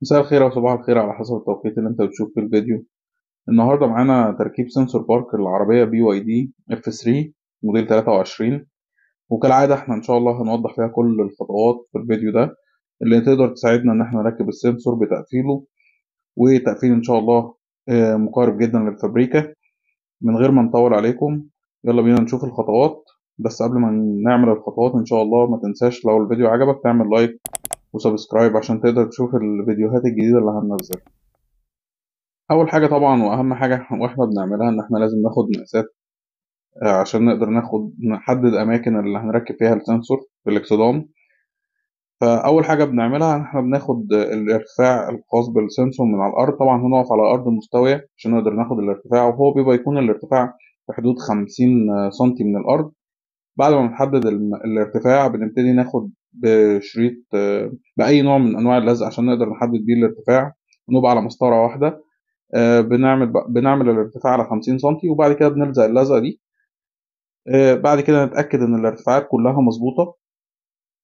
مساء الخير أو صباح الخير على حسب التوقيت اللي أنت بتشوف فيه الفيديو. النهاردة معانا تركيب سنسور بارك للعربية BYD F3 موديل 23. وكالعادة احنا إن شاء الله هنوضح فيها كل الخطوات في الفيديو ده اللي تقدر تساعدنا إن احنا نركب السنسور بتقفيله، وتقفيل إن شاء الله مقارب جدا للفابريكا. من غير ما نطول عليكم، يلا بينا نشوف الخطوات. بس قبل ما نعمل الخطوات إن شاء الله ما تنساش لو الفيديو عجبك تعمل لايك وسبسكرايب عشان تقدر تشوف الفيديوهات الجديدة اللي هننزلها. اول حاجه طبعا واهم حاجه واحنا بنعملها ان احنا لازم ناخد مقاسات عشان نقدر نحدد اماكن اللي هنركب فيها السنسور في الاكسدام. فاول حاجه بنعملها ان احنا بناخد الارتفاع الخاص بالسنسور من على الارض. طبعا هنقف على ارض مستويه عشان نقدر ناخد الارتفاع، وهو بيبقى يكون الارتفاع في حدود 50 سنتي من الارض. بعد ما نحدد الارتفاع بنبتدي ناخد بشريط باي نوع من انواع اللزق عشان نقدر نحدد بيه الارتفاع، ونبقى على مسطره واحده. بنعمل الارتفاع على 50 سنتي، وبعد كده بنلزق اللزقة دي. بعد كده نتأكد إن الارتفاعات كلها مظبوطة،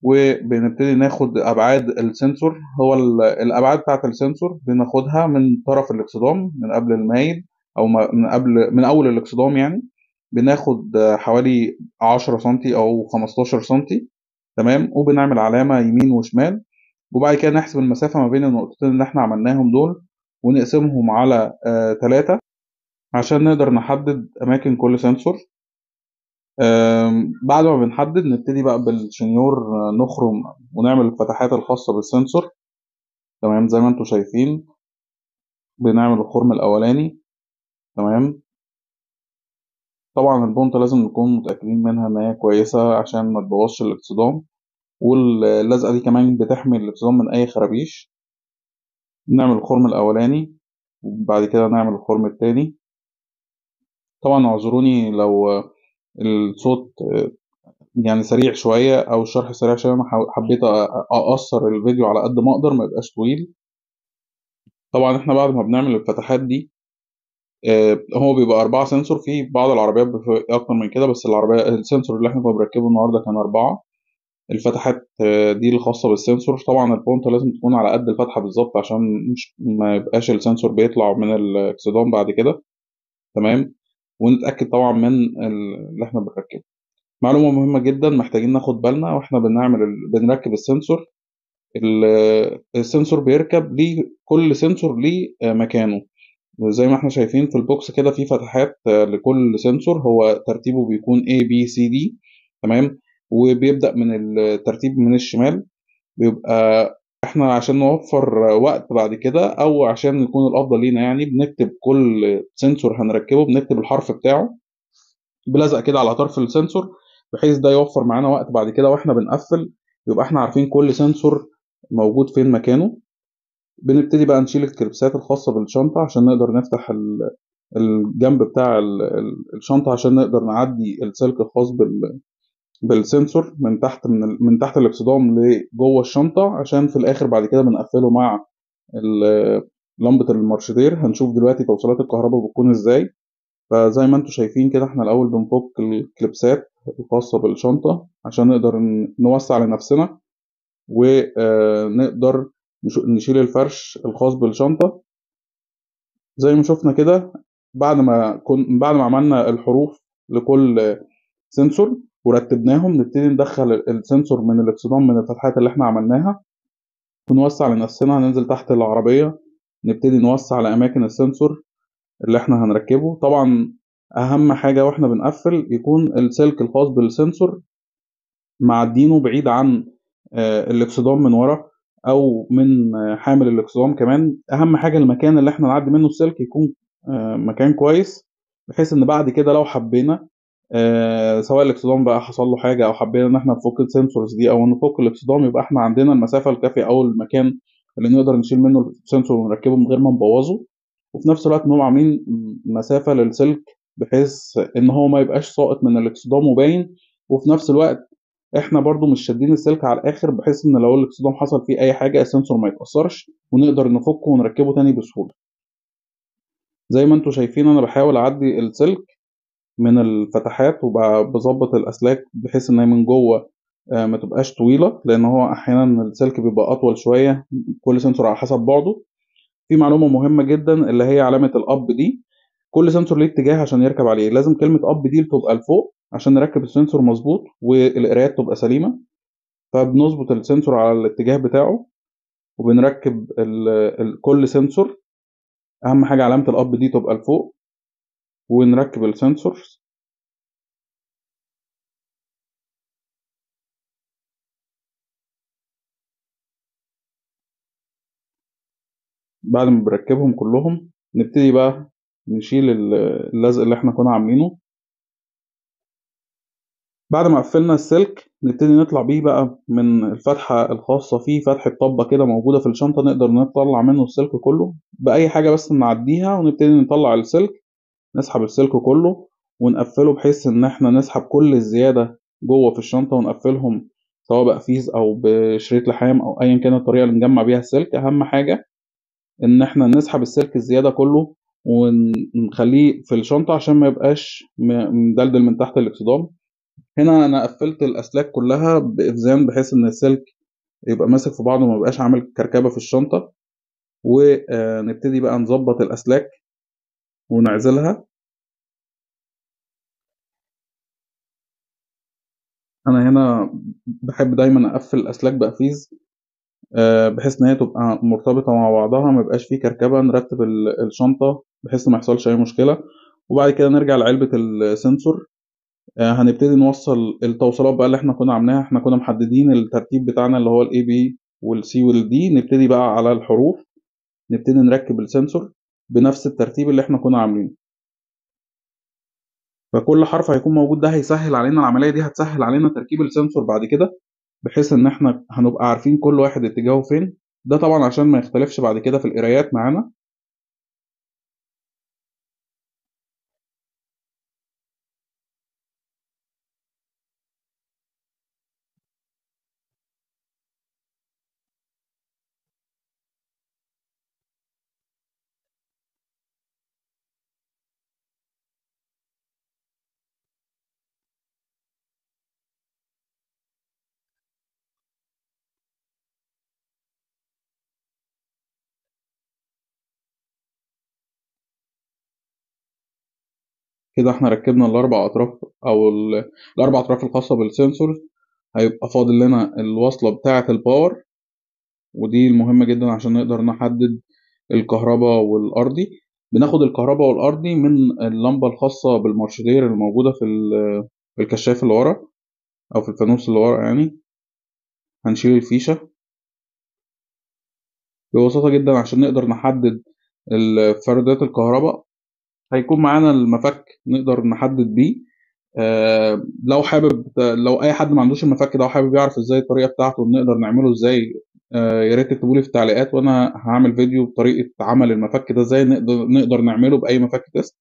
وبنبتدي ناخد أبعاد السنسور. هو الأبعاد بتاعة السنسور بناخدها من طرف الإكسدام من قبل المايل، أو من أول الإكسدام يعني. بناخد حوالي 10 سنتي أو 15 سنتي، تمام. وبنعمل علامة يمين وشمال، وبعد كده نحسب المسافة ما بين النقطتين اللي احنا عملناهم دول، ونقسمهم على 3 عشان نقدر نحدد أماكن كل سنسور. بعد ما بنحدد نبتدي بقى بالشنيور نخرم ونعمل الفتحات الخاصة بالسنسور، تمام. زي ما انتم شايفين بنعمل الخرم الأولاني، تمام. طبعا البونطة لازم نكون متأكدين منها إن هي كويسة عشان ما تبوظش الاكسدام، واللزقة دي كمان بتحمي الاكسدام من أي خرابيش. نعمل الخرم الأولاني وبعد كده نعمل الخرم التاني. طبعا اعذروني لو الصوت يعني سريع شوية أو الشرح سريع شوية. أنا حبيت أقصر الفيديو على قد ما أقدر ما يبقاش طويل. طبعا إحنا بعد ما بنعمل الفتحات دي هو بيبقى 4 سنسور. في بعض العربيات بيبقى أكتر من كده، بس السنسور اللي إحنا كنا بنركبه النهاردة كان 4. الفتحات دي الخاصة بالسنسور. طبعا البونطة لازم تكون على قد الفتحة بالظبط عشان مش ما يبقاش السنسور بيطلع من الإكسدام بعد كده، تمام. ونتأكد طبعا من اللي إحنا بنركبه. معلومة مهمة جدا محتاجين ناخد بالنا واحنا بنركب السنسور. السنسور بيركب ليه، كل سنسور ليه مكانه. زي ما احنا شايفين في البوكس كده في فتحات لكل سنسور. هو ترتيبه بيكون A B C D، تمام. وبيبدأ من الترتيب من الشمال. بيبقى احنا عشان نوفر وقت بعد كده او عشان يكون الافضل لينا يعني بنكتب كل سنسور هنركبه، بنكتب الحرف بتاعه بلزق كده على طرف السنسور، بحيث ده يوفر معانا وقت بعد كده واحنا بنقفل. يبقى احنا عارفين كل سنسور موجود فين مكانه. بنبتدي بقى نشيل الكليبسات الخاصة بالشنطة عشان نقدر نفتح الجنب بتاع الشنطة عشان نقدر نعدي السلك الخاص بالسنسور من تحت الاكسدام لجوه الشنطة، عشان في الآخر بعد كده بنقفله مع لمبة المارشدير. هنشوف دلوقتي توصيلات الكهرباء بتكون ازاي. فزي ما انتم شايفين كده احنا الأول بنفك الكليبسات الخاصة بالشنطة عشان نقدر نوسع لنفسنا، ونقدر نشيل الفرش الخاص بالشنطة زي ما شفنا كده. بعد ما عملنا الحروف لكل سنسور ورتبناهم، نبتدي ندخل السنسور من الاكسدام من الفتحات اللي احنا عملناها، ونوسع لنفسنا. هننزل تحت العربية نبتدي نوسع لأماكن السنسور اللي احنا هنركبه. طبعا أهم حاجة واحنا بنقفل يكون السلك الخاص بالسنسور معدينه بعيد عن الاكسدام من ورا او من حامل الاكسدام. كمان اهم حاجه المكان اللي احنا نعدي منه السلك يكون مكان كويس، بحيث ان بعد كده لو حبينا سواء الاكسدام بقى حصل له حاجه او حبينا ان احنا نفك السنسورز دي او نفك الاكسدام، يبقى احنا عندنا المسافه الكافيه او المكان اللي نقدر نشيل منه السنسور ونركبه من غير ما نبوظه. وفي نفس الوقت نبقى عاملين مسافه للسلك بحيث ان هو ما يبقاش ساقط من الاكسدام وباين. وفي نفس الوقت احنا برضو مش شادين السلك على الاخر، بحيث ان لو الاكسدام حصل فيه اي حاجه السنسور ما يتاثرش ونقدر نفكه ونركبه تاني بسهوله. زي ما انتم شايفين انا بحاول اعدي السلك من الفتحات وبظبط الاسلاك بحيث ان هي من جوه ما تبقاش طويلة، لأن هو أحيانا السلك بيبقى أطول شوية، كل سنسور على حسب بعده. في معلومة مهمة جدا اللي هي علامة الأب دي، كل سنسور ليه اتجاه عشان يركب عليه، لازم كلمة أب دي تبقى لفوق عشان نركب السنسور مظبوط والقرايات تبقى سليمة. فبنظبط السنسور على الاتجاه بتاعه وبنركب كل سنسور. أهم حاجة علامة الأب دي تبقى لفوق ونركب السنسور. بعد ما بنركبهم كلهم نبتدي بقى نشيل اللزق اللي احنا كنا عاملينه. بعد ما قفلنا السلك نبتدي نطلع بيه بقى من الفتحة الخاصة فيه، فتحة طبة كده موجودة في الشنطة، نقدر نطلع منه السلك كله بأي حاجة بس نعديها، ونبتدي نطلع السلك، نسحب السلك كله ونقفله بحيث إن احنا نسحب كل الزيادة جوه في الشنطة ونقفلهم، سواء بقفيز أو بشريط لحام أو أيا كانت الطريقة اللي نجمع بيها السلك. أهم حاجة إن احنا نسحب السلك الزيادة كله ونخليه في الشنطة عشان ما يبقاش مدلدل من تحت الاكسدام. هنا انا قفلت الاسلاك كلها بافزان بحيث ان السلك يبقى ماسك في بعضه وما يبقاش عامل كركبه في الشنطه. ونبتدي بقى نظبط الاسلاك ونعزلها. انا هنا بحب دايما اقفل الاسلاك بقفيز، بحيث ان هي تبقى مرتبطه مع بعضها، ما يبقاش فيه كركبه، نرتب الشنطه بحيث ما يحصلش اي مشكله. وبعد كده نرجع لعلبه السنسور. هنبتدي نوصل التوصيلات بقى اللي احنا كنا عاملاها، احنا كنا محددين الترتيب بتاعنا اللي هو الاي بي والسي والدي، نبتدي بقى على الحروف نبتدي نركب السنسور بنفس الترتيب اللي احنا كنا عاملينه. فكل حرف هيكون موجود ده هيسهل علينا العملية دي، هتسهل علينا تركيب السنسور بعد كده، بحيث ان احنا هنبقى عارفين كل واحد اتجاهه فين. ده طبعا عشان ما يختلفش بعد كده في القرايات معانا. كده احنا ركبنا الاربع اطراف او الاربع اطراف الخاصة بالسنسور. هيبقى فاضل لنا الوصلة بتاعة الباور، ودي المهمة جدا عشان نقدر نحدد الكهرباء والأرضي. بناخد الكهرباء والأرضي من اللمبة الخاصة بالمارشدير الموجودة في الكشاف اللي ورا أو في الفانوس اللي ورا يعني. هنشيل الفيشة ببساطة جدا عشان نقدر نحدد فردات الكهرباء. هيكون معانا المفك نقدر نحدد بيه. لو حابب، لو أي حد ما عندوش المفك ده وحابب يعرف ازاي الطريقة بتاعته ونقدر نعمله ازاي، يا ريت تكتبولي في التعليقات وأنا هعمل فيديو بطريقة عمل المفك ده ازاي نقدر نعمله بأي مفك تيست.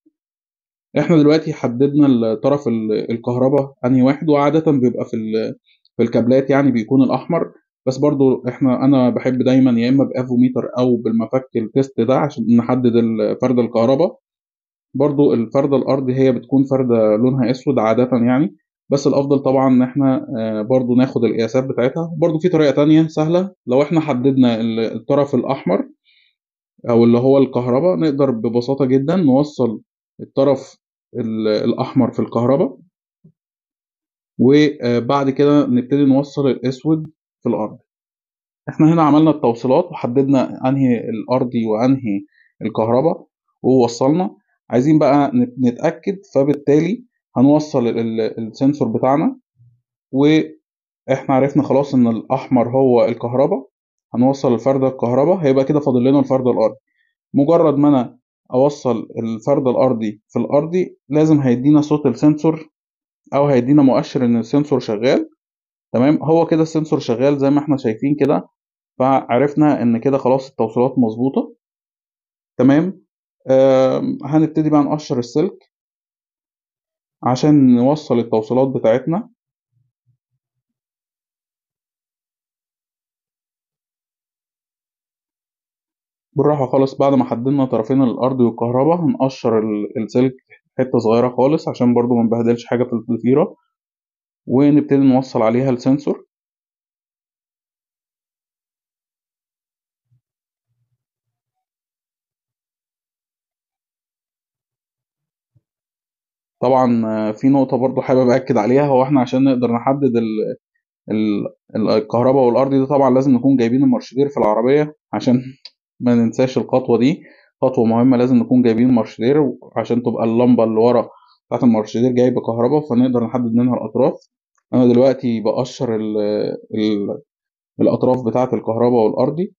احنا دلوقتي حددنا الطرف الكهرباء انهي واحد، وعادة بيبقى في الكابلات يعني بيكون الاحمر. بس برضو انا بحب دايما يا اما بافوميتر او بالمفك التيست ده عشان نحدد فرد الكهرباء. برضو الفردة الارضي هي بتكون فردة لونها اسود عادة يعني، بس الافضل طبعا ان احنا برضو ناخد القياسات بتاعتها. برضو في طريقة تانية سهلة، لو احنا حددنا الطرف الاحمر او اللي هو الكهرباء، نقدر ببساطة جدا نوصل الطرف الأحمر في الكهرباء، وبعد كده نبتدي نوصل الأسود في الأرض. احنا هنا عملنا التوصيلات وحددنا أنهي الأرضي وأنهي الكهرباء ووصلنا. عايزين بقى نتأكد، فبالتالي هنوصل السنسور بتاعنا، واحنا عرفنا خلاص ان الأحمر هو الكهرباء. هنوصل الفردة الكهرباء، هيبقى كده فاضل لنا الفردة الأرضي. مجرد ما انا اوصل الفرد الارضي في الارضي لازم هيدينا صوت السنسور او هيدينا مؤشر ان السنسور شغال. تمام، هو كده السنسور شغال زي ما احنا شايفين كده، فعرفنا ان كده خلاص التوصيلات مظبوطة. تمام. هنبتدي بقى نقشر السلك عشان نوصل التوصيلات بتاعتنا بالراحة خالص. بعد ما حددنا طرفين الأرض والكهرباء هنقشر السلك حتة صغيرة خالص عشان برضو ما نبهدلش حاجة في الضفيرة، ونبتدي نوصل عليها السنسور. طبعا في نقطة برضو حابب أكد عليها، هو احنا عشان نقدر نحدد الكهرباء والأرضي ده طبعا لازم نكون جايبين المارشدير في العربية، عشان ما ننساش الخطوة دي، خطوة مهمة. لازم نكون جايبين مارشدير عشان تبقى اللمبة اللي ورا بتاعة المارشدير جايبة كهرباء، فنقدر نحدد منها الأطراف. أنا دلوقتي بقشر الأطراف بتاعة الكهرباء والأرضي،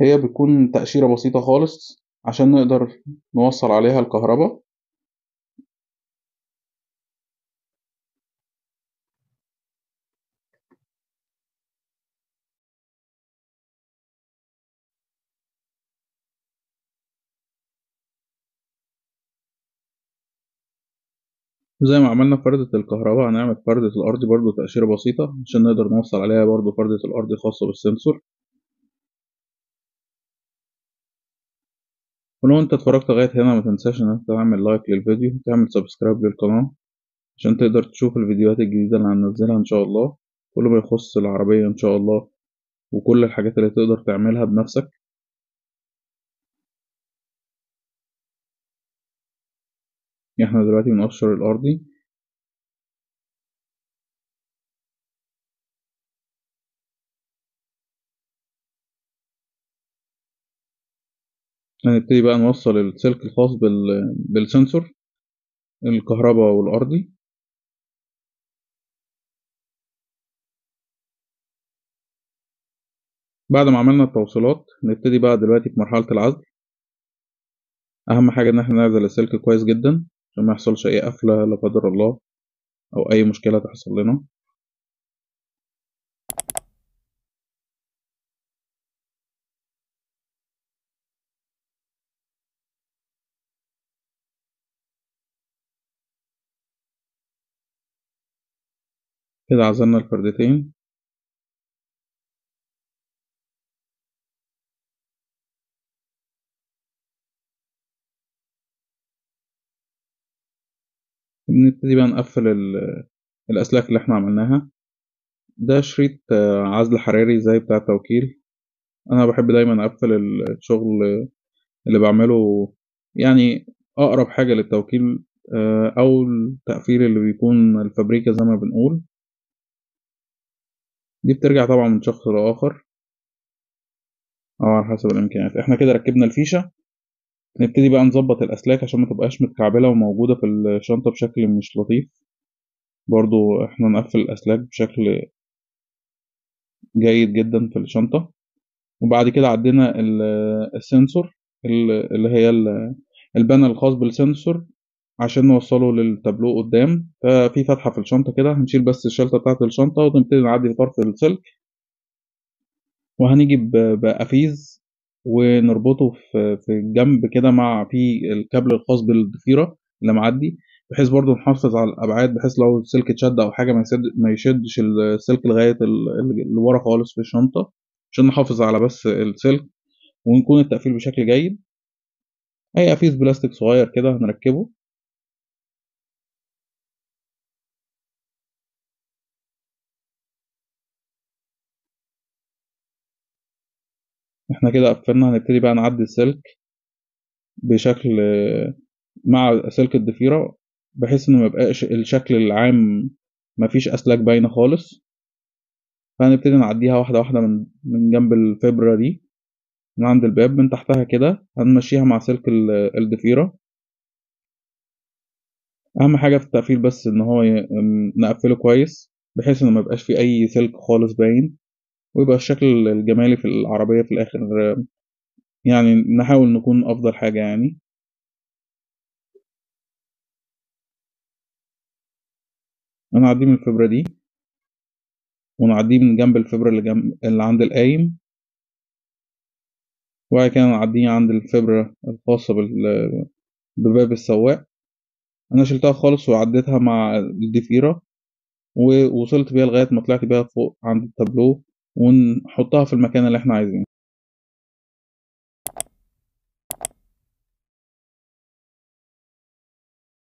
هي بتكون تقشيرة بسيطة خالص عشان نقدر نوصل عليها الكهرباء. زي ما عملنا في فردة الكهرباء هنعمل في فردة الأرض برضو تقشيرة بسيطة عشان نقدر نوصل عليها برضو فردة الأرض خاصة بالسنسور. ولو انت اتفرجت لغاية هنا ما تنساش ان انت تعمل لايك للفيديو وتعمل سبسكرايب للقناة عشان تقدر تشوف الفيديوهات الجديدة اللي هننزلها ان شاء الله، كل ما يخص العربية ان شاء الله، وكل الحاجات اللي تقدر تعملها بنفسك. احنا دلوقتي بنقشر الأرضي. هنبتدي بقى نوصل السلك الخاص بالسنسور الكهرباء والأرضي. بعد ما عملنا التوصيلات نبتدي بقى دلوقتي في مرحلة العزل. أهم حاجة إن احنا نعزل السلك كويس جدا عشان ما يحصلش أي قفلة لا قدر الله أو أي مشكلة تحصل لنا. كده عزلنا الفردتين. نبتدي بقى نقفل الأسلاك اللي احنا عملناها. ده شريط عزل حراري زي بتاع التوكيل. أنا بحب دايما أقفل الشغل اللي بعمله يعني أقرب حاجة للتوكيل، أو التقفيل اللي بيكون الفابريكا زي ما بنقول. دي بترجع طبعا من شخص لآخر أو على حسب الإمكانيات. احنا كده ركبنا الفيشة. نبتدي بقى نظبط الأسلاك عشان ما تبقاش متكعبلة وموجودة في الشنطة بشكل مش لطيف. برضو احنا نقفل الأسلاك بشكل جيد جدا في الشنطة. وبعد كده عدينا السنسور اللي هي البانل الخاص بالسنسور عشان نوصله للتابلو قدام. ففي فتحة في الشنطة كده هنشيل بس الشلتة بتاعة الشنطة ونبتدي نعدي في طرف السلك، وهنيجي بقفيز ونربطه في الجنب كده مع في الكابل الخاص بالضفيرة اللي معدي، بحيث برضو نحافظ على الأبعاد، بحيث لو السلك اتشد أو حاجة ما يشدش السلك لغاية اللي ورا خالص في الشنطة، عشان نحافظ على بس السلك ونكون التقفيل بشكل جيد. أي قفيز بلاستيك صغير كده هنركبه. احنا كده قفلنا. هنبتدي بقى نعدي السلك بشكل مع سلك الضفيرة، بحيث انه ميبقاش الشكل العام مفيش أسلاك باينة خالص. فهنبتدي نعديها واحدة واحدة من جنب الفبرة دي، من عند الباب من تحتها كده هنمشيها مع سلك الضفيرة. أهم حاجة في التقفيل بس إن هو نقفله كويس بحيث إنه ميبقاش فيه أي سلك خالص باين، ويبقى الشكل الجمالي في العربية في الآخر. يعني نحاول نكون أفضل حاجة يعني. هنعديه من الفبرة دي ونعديه من جنب الفبرة اللي عند القايم، وبعد كده نعديه عند الفبرة الخاصة بباب السواق. أنا شلتها خالص وعديتها مع الضفيرة ووصلت بيها لغاية ما طلعت بيها فوق عند التابلو، ونحطها في المكان اللي احنا عايزينه.